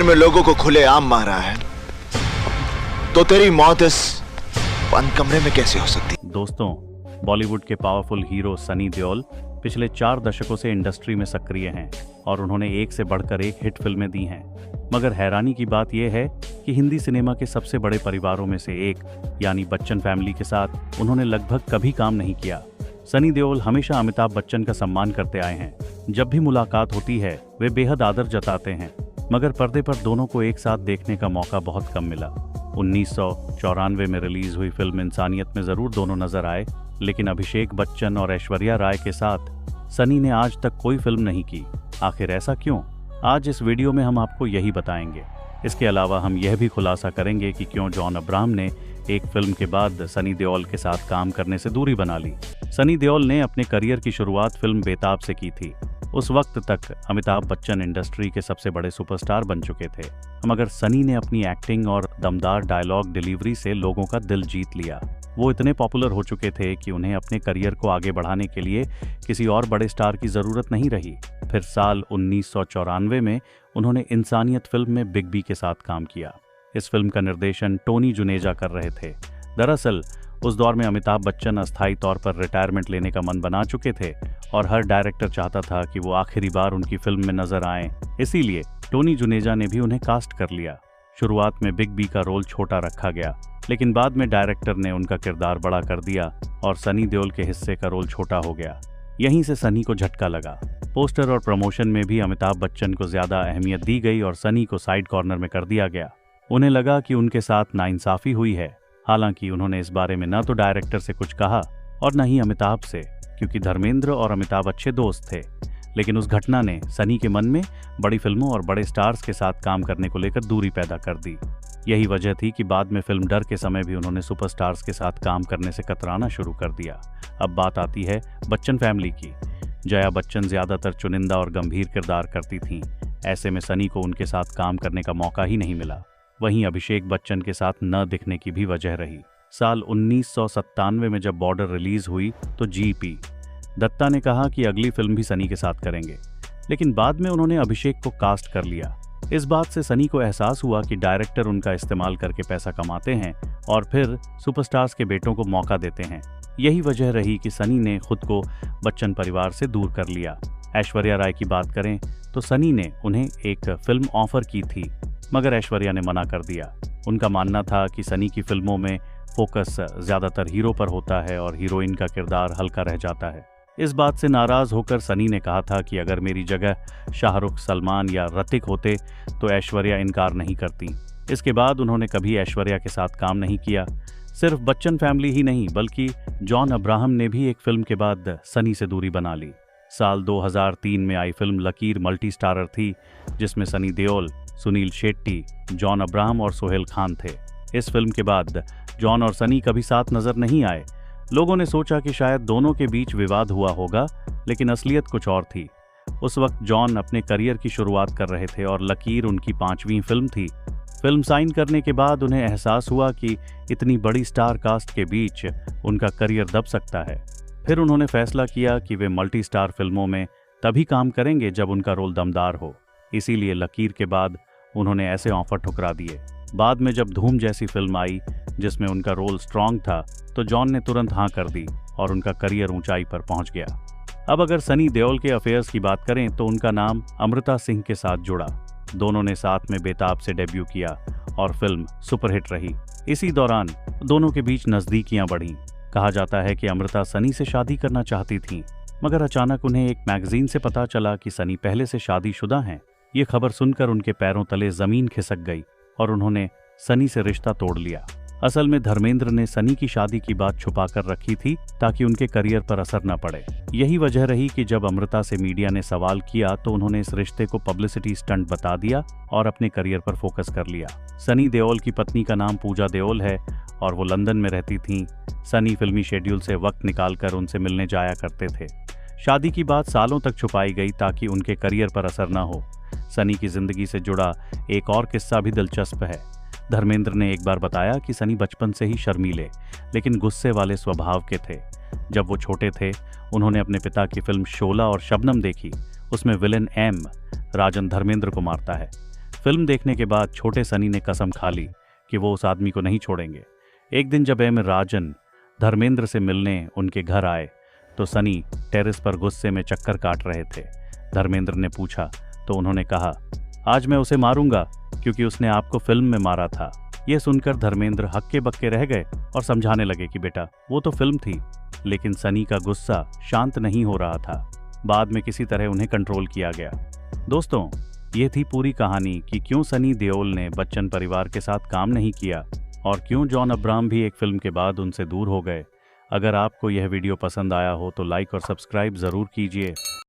में लोगों को खुलेआम मारा है, तो तेरी मौत इस बंद कमरे में कैसे हो सकती? दोस्तों, बॉलीवुड के पावरफुल हीरो सनी देओल पिछले 4 दशकों से इंडस्ट्री में सक्रिय हैं और उन्होंने एक से बढ़कर एक हिट फिल्में दी हैं। मगर हैरानी की बात यह है कि हिंदी सिनेमा के सबसे बड़े परिवारों में से एक यानी बच्चन फैमिली के साथ उन्होंने लगभग कभी काम नहीं किया। सनी देओल हमेशा अमिताभ बच्चन का सम्मान करते आए हैं। जब भी मुलाकात होती है वे बेहद आदर जताते हैं, मगर पर्दे पर दोनों को एक साथ देखने का मौका बहुत कम मिला। 1994 में रिलीज हुई फिल्म इंसानियत में जरूर दोनों नजर आए, लेकिन अभिषेक बच्चन और ऐश्वर्या राय के साथ सनी ने आज तक कोई फिल्म नहीं की। आखिर ऐसा क्यों? आज इस वीडियो में हम आपको यही बताएंगे। इसके अलावा हम यह भी खुलासा करेंगे कि क्यों जॉन अब्राहम ने एक फिल्म के बाद सनी देओल के साथ काम करने से दूरी बना ली। सनी देओल ने अपने करियर की शुरुआत फिल्म बेताब से की थी। उस वक्त तक अमिताभ बच्चन इंडस्ट्री के सबसे बड़े सुपरस्टार बन चुके थे, मगर सनी ने अपनी एक्टिंग और दमदार डायलॉग डिलीवरी से लोगों का दिल जीत लिया। वो इतने पॉपुलर हो चुके थे कि उन्हें अपने करियर को आगे बढ़ाने के लिए किसी और बड़े स्टार की जरूरत नहीं रही। फिर साल 1994 में उन्होंने इंसानियत फिल्म में बिग बी के साथ काम किया। इस फिल्म का निर्देशन टोनी जुनेजा कर रहे थे। दरअसल उस दौर में अमिताभ बच्चन अस्थायी तौर पर रिटायरमेंट लेने का मन बना चुके थे और हर डायरेक्टर चाहता था कि वो आखिरी बार उनकी फिल्म में नजर आएं। इसीलिए टोनी जुनेजा ने भी उन्हें कास्ट कर लिया। शुरुआत में बिग बी का रोल छोटा रखा गया, लेकिन बाद में डायरेक्टर ने उनका किरदार बड़ा कर दिया और सनी देओल के हिस्से का रोल छोटा हो गया। यहीं से सनी को झटका लगा। पोस्टर और प्रमोशन में भी अमिताभ बच्चन को ज्यादा अहमियत दी गई और सनी को साइड कॉर्नर में कर दिया गया। उन्हें लगा कि उनके साथ नाइंसाफी हुई है। हालांकि उन्होंने इस बारे में न तो डायरेक्टर से कुछ कहा और न ही अमिताभ से, क्योंकि धर्मेंद्र और अमिताभ अच्छे दोस्त थे। लेकिन उस घटना ने सनी के मन में बड़ी फिल्मों और बड़े स्टार्स के साथ काम करने को लेकर दूरी पैदा कर दी। यही वजह थी कि बाद में फिल्म डर के समय भी उन्होंने सुपरस्टार्स के साथ काम करने से कतराना शुरू कर दिया। अब बात आती है बच्चन फैमिली की। जया बच्चन ज्यादातर चुनिंदा और गंभीर किरदार करती थीं। ऐसे में सनी को उनके साथ काम करने का मौका ही नहीं मिला। वहीं अभिषेक बच्चन के साथ न दिखने की भी वजह रही। साल 1997 में जब बॉर्डर रिलीज हुई तो जीपी दत्ता ने कहा कि अगली फिल्म भी सनी के साथ करेंगे, लेकिन बाद में उन्होंने अभिषेक को कास्ट कर लिया। इस बात से सनी को एहसास हुआ कि डायरेक्टर उनका इस्तेमाल करके पैसा कमाते हैं और फिर सुपरस्टार्स के बेटों को मौका देते हैं। यही वजह रही कि सनी ने खुद को बच्चन परिवार से दूर कर लिया। ऐश्वर्या राय की बात करें तो सनी ने उन्हें एक फिल्म ऑफर की थी, मगर ऐश्वर्या ने मना कर दिया। उनका मानना था कि सनी की फिल्मों में फोकस ज्यादातर हीरो पर होता है और हीरोइन का किरदार हल्का रह जाता है। इस बात से नाराज होकर सनी ने कहा था कि अगर मेरी जगह शाहरुख, सलमान या ऋतिक होते तो ऐश्वर्या इनकार नहीं करती। इसके बाद उन्होंने कभी ऐश्वर्या के साथ काम नहीं किया। सिर्फ बच्चन फैमिली ही नहीं बल्कि जॉन अब्राहम ने भी एक फिल्म के बाद सनी से दूरी बना ली। साल 2003 में आई फिल्म लकीर मल्टी स्टारर थी, जिसमें सनी देओल, सुनील शेट्टी, जॉन अब्राहम और सोहेल खान थे। इस फिल्म के बाद जॉन और सनी कभी साथ नजर नहीं आए। लोगों ने सोचा कि शायद दोनों के बीच विवाद हुआ होगा, लेकिन असलियत कुछ और थी। उस वक्त जॉन अपने करियर की शुरुआत कर रहे थे और लकीर उनकी 5वीं फिल्म थी। फिल्म साइन करने के बाद उन्हें एहसास हुआ कि इतनी बड़ी स्टार कास्ट के बीच उनका करियर दब सकता है। फिर उन्होंने फैसला किया कि वे मल्टी स्टार फिल्मों में तभी काम करेंगे जब उनका रोल दमदार हो। इसीलिए लकीर के बाद उन्होंने ऐसे ऑफर ठुकरा दिए। बाद में जब धूम जैसी फिल्म आई जिसमें उनका रोल स्ट्रॉन्ग था, तो जॉन ने तुरंत हाँ कर दी और उनका करियर ऊंचाई पर पहुंच गया। अब अगर सनी देओल के अफेयर्स की बात करें तो उनका नाम अमृता सिंह के साथ जुड़ा। दोनों ने साथ में बेताब से डेब्यू किया और फिल्म सुपरहिट रही। इसी दौरान दोनों के बीच नजदीकियां बढ़ीं। कहा जाता है कि अमृता सनी से शादी करना चाहती थीं, मगर अचानक उन्हें एक मैगजीन से पता चला कि सनी पहले से शादीशुदा हैं। ये खबर सुनकर उनके पैरों तले जमीन खिसक गई और उन्होंने सनी से रिश्ता तोड़ लिया। असल में धर्मेंद्र ने सनी की शादी की बात छुपा कर रखी थी ताकि उनके करियर पर असर न पड़े। यही वजह रही कि जब अमृता से मीडिया ने सवाल किया तो उन्होंने इस रिश्ते को पब्लिसिटी स्टंट बता दिया और अपने करियर पर फोकस कर लिया। सनी देओल की पत्नी का नाम पूजा देओल है और वो लंदन में रहती थीं। सनी फिल्मी शेड्यूल से वक्त निकालकर उनसे मिलने जाया करते थे। शादी की बात सालों तक छुपाई गई ताकि उनके करियर पर असर न हो। सनी की जिंदगी से जुड़ा एक और किस्सा भी दिलचस्प है। धर्मेंद्र ने एक बार बताया कि सनी बचपन से ही शर्मीले लेकिन गुस्से वाले स्वभाव के थे। जब वो छोटे थे उन्होंने अपने पिता की फिल्म शोला और शबनम देखी। उसमें विलेन एम राजन धर्मेंद्र को मारता है। फिल्म देखने के बाद छोटे सनी ने कसम खा ली कि वो उस आदमी को नहीं छोड़ेंगे। एक दिन जब एम राजन धर्मेंद्र से मिलने उनके घर आए तो सनी टेरेस पर गुस्से में चक्कर काट रहे थे। धर्मेंद्र ने पूछा तो उन्होंने कहा, आज मैं उसे मारूंगा क्योंकि उसने आपको फिल्म में मारा था। यह सुनकर धर्मेंद्र हक्के बक्के रह गए और समझाने लगे कि बेटा वो तो फिल्म थी। लेकिन सनी का गुस्सा शांत नहीं हो रहा था। बाद में किसी तरह उन्हें कंट्रोल किया गया। दोस्तों, ये थी पूरी कहानी कि क्यों सनी देओल ने बच्चन परिवार के साथ काम नहीं किया और क्यों जॉन अब्राहम भी एक फिल्म के बाद उनसे दूर हो गए। अगर आपको यह वीडियो पसंद आया हो तो लाइक और सब्सक्राइब जरूर कीजिए।